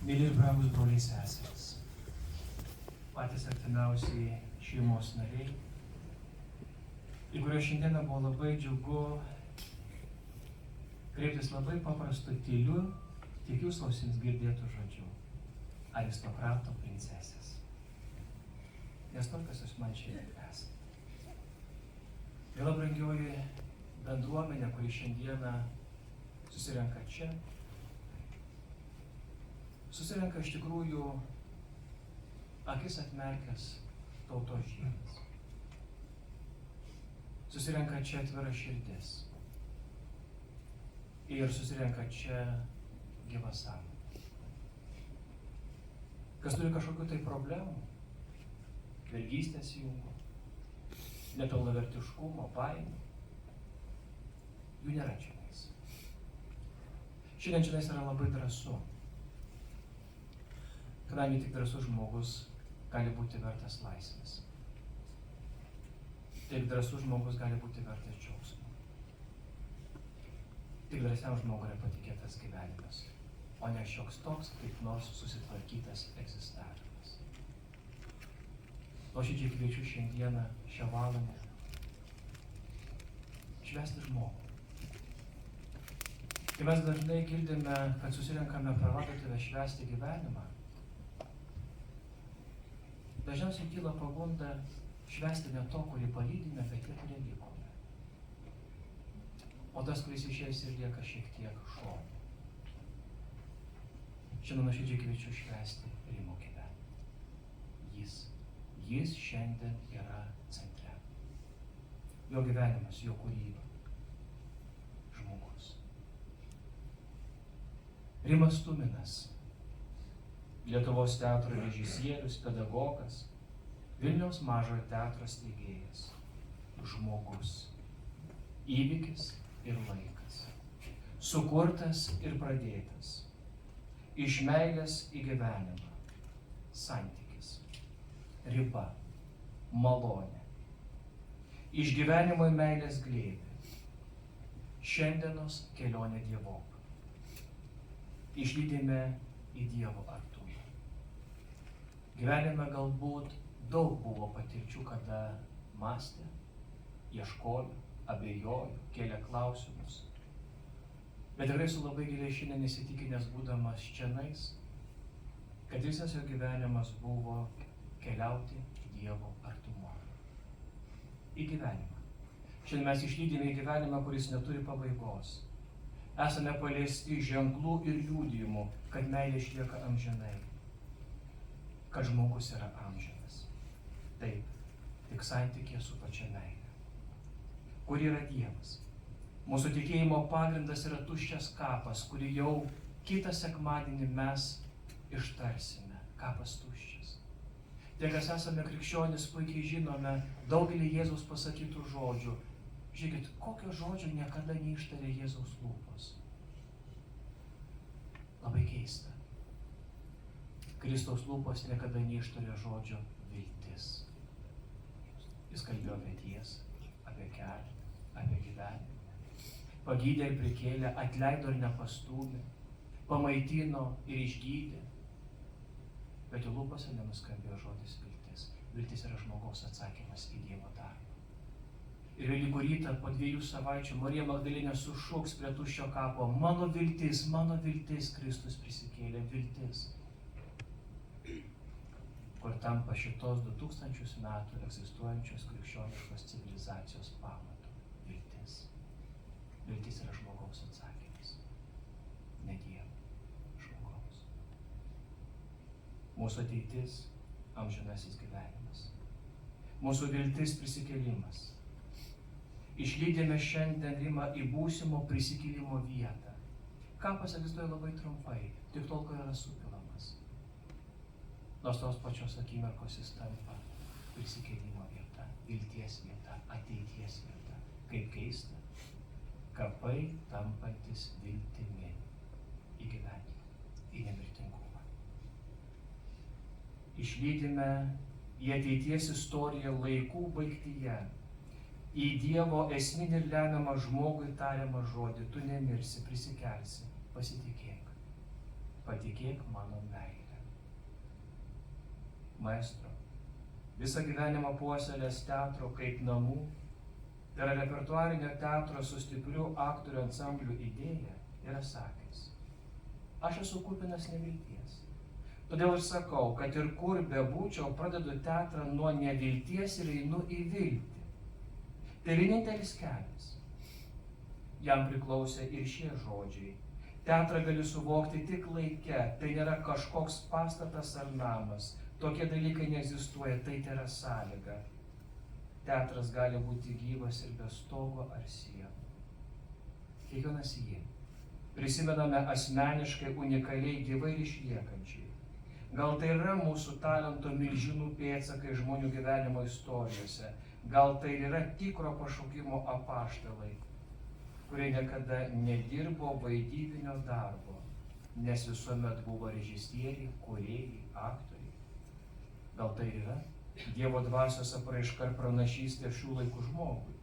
Mėly ir brangus broliai seserys, patys artimiausiai šeimos nariai, į kuriuos šiandieną buvo labai džiugu kreiptis labai paprastu tyliu, tik jūsų ausims girdėtų žodžiu - aristokrato princesės. Nes tokios jūs man šiandien esate. Vėla brangioji bendruomenė, kuri šiandieną susirenka čia, susirenka iš tikrųjų akis atmerkęs tautos žydas. Susirenka čia atvira širdis. Ir susirenka čia gyva sąmonė. Kas turi kažkokių tai problemų, vergystės jungų, nepilnavertiškumo, baimių, jų nėra čionais. Šiandien čionais yra labai drąsu. Kadangi tik drąsus žmogus gali būti vertas laisvės. Tik drąsus žmogus gali būti vertas džiaugsmo. Tik drąsiam žmogui yra patikėtas gyvenimas, o ne šioks toks kaip nors susitvarkytas egzistavimas. Nuoširdžiai kviečiu šiandieną šią valandą švęsti žmogų. Kai mes dažnai girdime, kad susirenkame per laidotuvę švęsti gyvenimą, dažniausiai kyla pagunda švęsti ne to, kurį palydime, bet tie, kurie likome. O tas, kuris išėjęs ir lieka šiek tiek šonu. Šiandien nuoširdžiai kviečiu švęsti Rimo gyvenimą. Jis šiandien yra centre. Jo gyvenimas, jo kūryba. Žmogus. Rimas Tuminas, Lietuvos teatro režisierius, pedagogas, Vilniaus mažojo teatro steigėjas, žmogus, įvykis ir laikas, sukurtas ir pradėtas, iš meilės į gyvenimą, santykis, riba, malonė, iš gyvenimo į meilės glėbį, šiandienos kelionė dievop, išlydime į Dievo artumą. Gyvenime galbūt daug buvo patirčių, kada mąstė, ieškojo, abejojo, kėlė klausimus. Bet tikrai su labai giliai šiandien įsitikinęs būdamas čionais, kad visas jo gyvenimas buvo keliauti Dievo artumo. Į gyvenimą. Šiandien mes išlydime į gyvenimą, kuris neturi pabaigos. Esame paliesti ženklų ir liudijimų, kad meilė išlieka amžinai. Kad žmogus yra amžinas. Taip, tik santykė su pačia meile. Kur yra Dievas? Mūsų tikėjimo pagrindas yra tuščias kapas, kurį jau kitą sekmadienį mes ištarsime. Kapas tuščias. Tie, kas esame krikščionys, puikiai žinome daugelį Jėzaus pasakytų žodžių. Žiūrėkit, kokio žodžio niekada neištarė Jėzaus lūpos. Labai keista. Kristaus lūpos niekada neištarė žodžio viltis. Jis kalbėjo apie tiesą, apie kelią, apie gyvenimą. Pagydė ir prikėlė, atleido ir nepastūmė, pamaitino ir išgydė. Bet jų lūpose nenuskambėjo žodis viltis. Viltis yra žmogaus atsakymas į Dievo darbą. Ir Velykų rytą po 2 savaičių Marija Magdalinė sušuks prie tuščio kapo: mano viltis, Kristus prisikėlė, viltis. Kur tampa šitos 2000 metų egzistuojančios krikščioniškos civilizacijos pamatu. Viltis. Viltis yra žmogaus atsakymas. Ne Dievo, žmogaus. Mūsų ateitis – amžinasis gyvenimas. Mūsų viltis – prisikėlimas. Išlydėme šiandien Rimą į būsimo prisikėlimo vietą. Kapas egzistuoja labai trumpai, tik tol, kol yra supilamas. Nors tos pačios akimirkos jis tampa prisikėlimo vieta, vilties vieta, ateities vieta. Kaip keista, kapai tampantis viltimi į gyvenimą, į nemirtingumą. Išlydime į ateities istoriją laikų baigtyje, į Dievo esminį ir lemiamą žmogui tariamą žodį: tu nemirsi, prisikelsi, pasitikėk. patikėk mano meilę. Maestro, visą gyvenimą puoselės teatro kaip namų, tai yra repertuarinio teatro su stipriu aktorių ansamblių idėja, yra sakęs: aš esu kupinas nevilties. Todėl ir sakau, kad ir kur bebūčiau, pradedu teatrą nuo nevilties ir einu į viltį. Tai vienintelis kelias. Jam priklausė ir šie žodžiai. Teatrą gali suvokti tik laike, tai nėra kažkoks pastatas ar namas. Tokie dalykai neegzistuoja, tai yra sąlyga. Teatras gali būti gyvas ir be stogo ar sienų. Kiekvienas jį prisimename asmeniškai, unikaliai, gyvai ir išliekančiai. Gal tai yra mūsų talento milžinų pėdsakai žmonių gyvenimo istorijose. Gal tai yra tikro pašaukimo apaštalai, kurie niekada nedirbo vaidybinio darbo, nes visuomet buvo režisieriai, kūrėjai, aktoriai. Gal tai yra Dievo dvasios apraiška ir pranašystė šių laikų žmogui,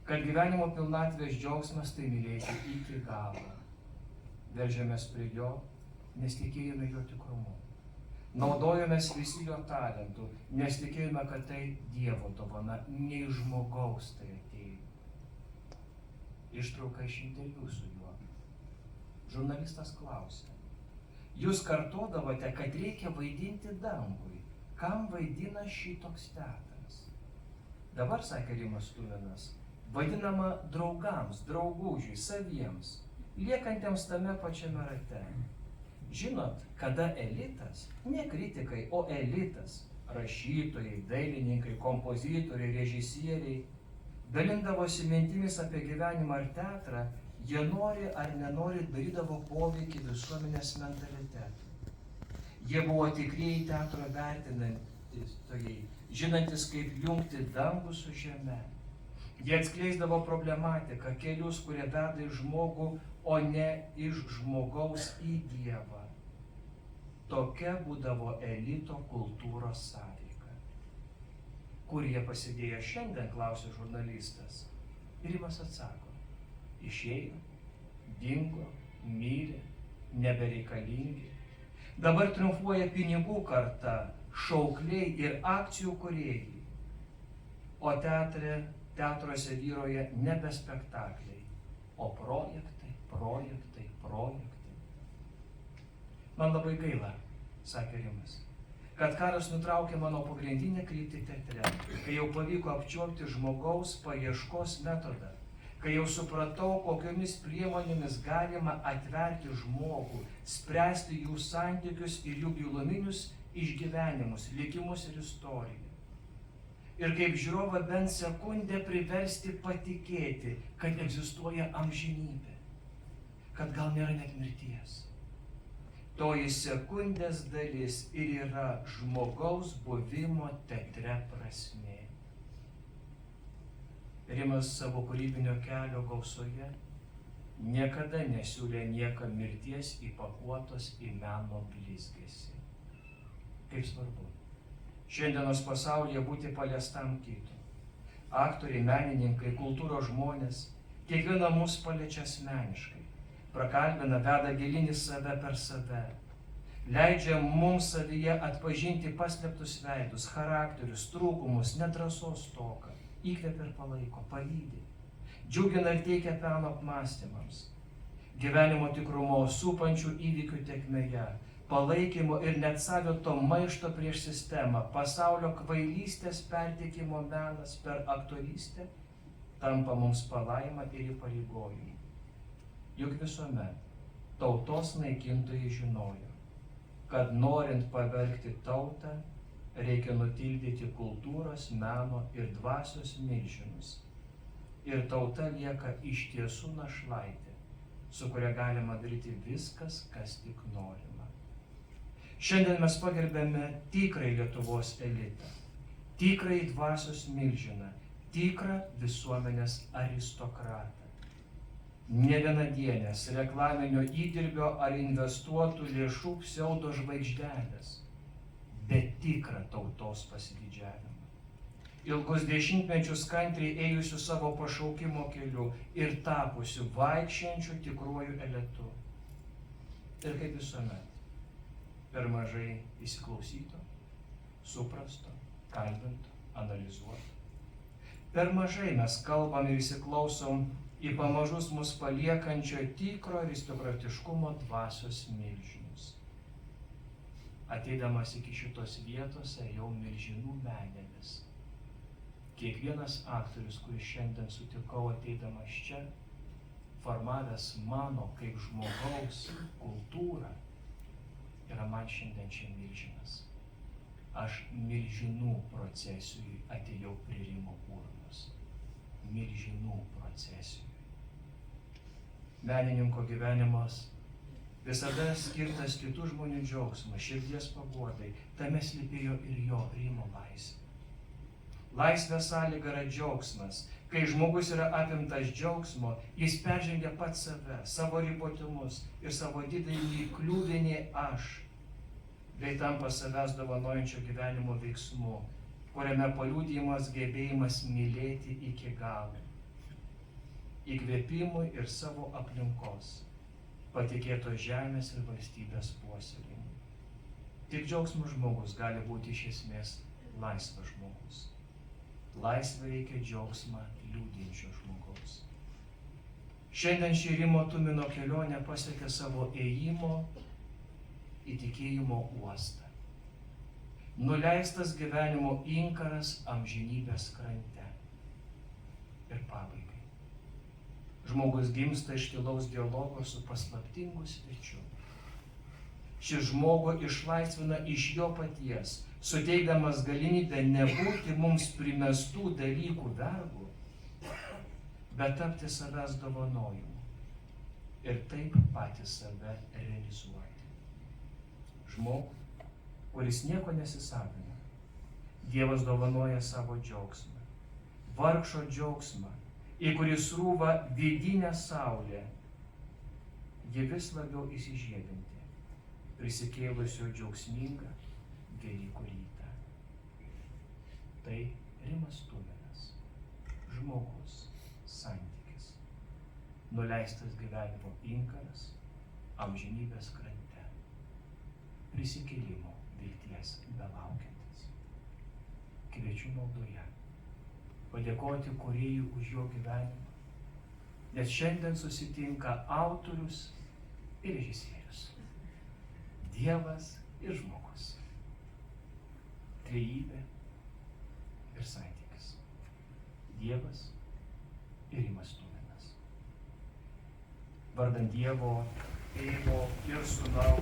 kad gyvenimo pilnatvės džiaugsmas tai mylėti iki galo. Veržėmės prie jo, nes tikėjome jo tikrumu. Naudojomės visi jo talentų, nes tikėjome, kad tai Dievo dovana, ne iš žmogaus tai atėjo. Ištrauka iš interviu su juo. Žurnalistas klausė: jūs kartodavote, kad reikia vaidinti dangui. Kam vaidina šitoks teatras? Dabar, sakė Rimas Tuminas, vaidinama draugams, draugužiui, saviems, liekantiems tame pačiame rate. Žinot, kada elitas, ne kritikai, o elitas, rašytojai, dailininkai, kompozitoriai, režisieriai, dalindavosi mintimis apie gyvenimą ar teatrą, jie nori ar nenori darydavo poveikį visuomenės mentalitetui. Jie buvo tikrieji teatro vertintojai, žinantis, kaip jungti dangų su žeme. Jie atskleisdavo problematiką, kelius, kurie veda į žmogų, o ne iš žmogaus į Dievą. Tokia būdavo elito kultūros sąveika. Kur jie pasidėjo šiandien, klausė žurnalistas. Ir Rimas atsako: išėjo, dingo, mirė, nebereikalingi. Dabar triumfuoja pinigų karta, šaukliai ir akcijų kūrėjai. O teatruose vyroja nebe spektakliai, o projektai, projektai, projektai. Man labai gaila, sakė Rimas, kad karas nutraukė mano pagrindinę kryptį teatre, kai jau pavyko apčiuopti žmogaus paieškos metodą, kai jau supratau, kokiomis priemonėmis galima atverti žmogų, spręsti jų santykius ir jų giluminius išgyvenimus, likimus ir istoriją. Ir kaip žiūrovą bent sekundę priversti patikėti, kad egzistuoja amžinybė, kad gal nėra net mirties. Toji sekundės dalis ir yra žmogaus buvimo teatre prasmė. Rimas savo kūrybinio kelio gausoje niekada nesiūlė niekam mirties įpakuotos į meno blizgesį. Kaip svarbu šiandienos pasaulyje būti paliestam kito. Aktoriai, menininkai, kultūros žmonės, kiekviena mus paliečia asmeniškai, prakalbina, veda gilin į save per save, leidžia mums savyje atpažinti paslėptus veidus, charakterius, trūkumus, nedrąsos stoką, įkvepia ir palaiko, palydi, džiugina ir teikia peno apmąstymams, gyvenimo tikrumo supančių įvykių tėkmėje, palaikymo ir net savito maišto prieš sistemą, pasaulio kvailystės perteikimo menas per aktorystę tampa mums palaima ir įpareigojimu. Juk visuomet tautos naikintojai žinojo, kad norint pavergti tautą, reikia nutildyti kultūros, meno ir dvasios milžinus. Ir tauta lieka iš tiesų našlaitė, su kuria galima daryti viskas, kas tik norima. Šiandien mes pagerbėme tikrai Lietuvos elitą, tikrai dvasios milžiną, tikrą visuomenės aristokratą. Ne vienadienės reklaminio įdirbio ar investuotų lėšų pseudo žvaigždelės, bet tikrą tautos pasididžiavimą. Ilgus dešimtmečius kantriai ėjusių savo pašaukimo keliu ir tapusių vaikščiančių tikruoju elitu. Ir kaip visuomet, per mažai įsiklausyto, suprasto, kalbinto, analizuoto. Per mažai mes kalbam ir įsiklausom į pamažus mus paliekančio tikro aristokratiškumo dvasios milžinus. Ateidamas iki šitos vietos ėjau milžinų menėmis. Kiekvienas aktorius, kurį šiandien sutikau ateidamas čia, formavęs mano kaip žmogaus kultūrą, yra man šiandien čia milžinas. Aš milžinų procesijui atėjau prie Rimo urnos. Milžinų procesijui. Menininko gyvenimas visada skirtas kitų žmonių džiaugsmui, širdies paguodai. Tame slypėjo ir jo Rimo laisvė. Laisvės sąlyga yra džiaugsmas. Kai žmogus yra apimtas džiaugsmo, jis peržengia pats save, savo ribotumus ir savo didelį kliūvinį aš, bei tampa savęs dovanojančio gyvenimo veiksmu, kuriame paliudijimas gebėjimas mylėti iki galo, įkvėpimui ir savo aplinkos, patikėtos žemės ir valstybės puoselėjimui. Tik džiaugsmo žmogus gali būti iš esmės laisvas žmogus. Laisvė reikia džiaugsmą liūdinčio žmogaus. Šiandien ši Rimo Tumino kelionė pasiekė savo ėjimo į tikėjimo uostą. Nuleistas gyvenimo inkaras amžinybės krante. Ir pabaigai. Žmogus gimsta iš tylaus dialogo su paslaptingu svečiu. Šis žmogų išlaisvina iš jo paties, suteikdamas galimybę nebūti mums primestų dalykų vergu, bet tapti savęs dovanojimu ir taip patys save realizuoti. Žmogų, kuris nieko nesisavina, Dievas dovanoja savo džiaugsmą, vargšo džiaugsmą, į kurį srūva vidinė saulė, ji vis labiau įsižiebinti, prisikėlusio džiaugsmingą Velykų rytą. Tai Rimas Tuminas, žmogus, santykis, nuleistas gyvenimo inkaras, amžinybės krante, prisikėlimo vilties belaukiantis. Kviečiu maldoje padėkoti Kūrėjui už jo gyvenimą, nes šiandien susitinka autorius ir režisierius, Dievas ir žmogus, trejybė ir santykis, Dievas ir Rimas Tuminas. Vardan Dievo, Tėvo ir Sūnaus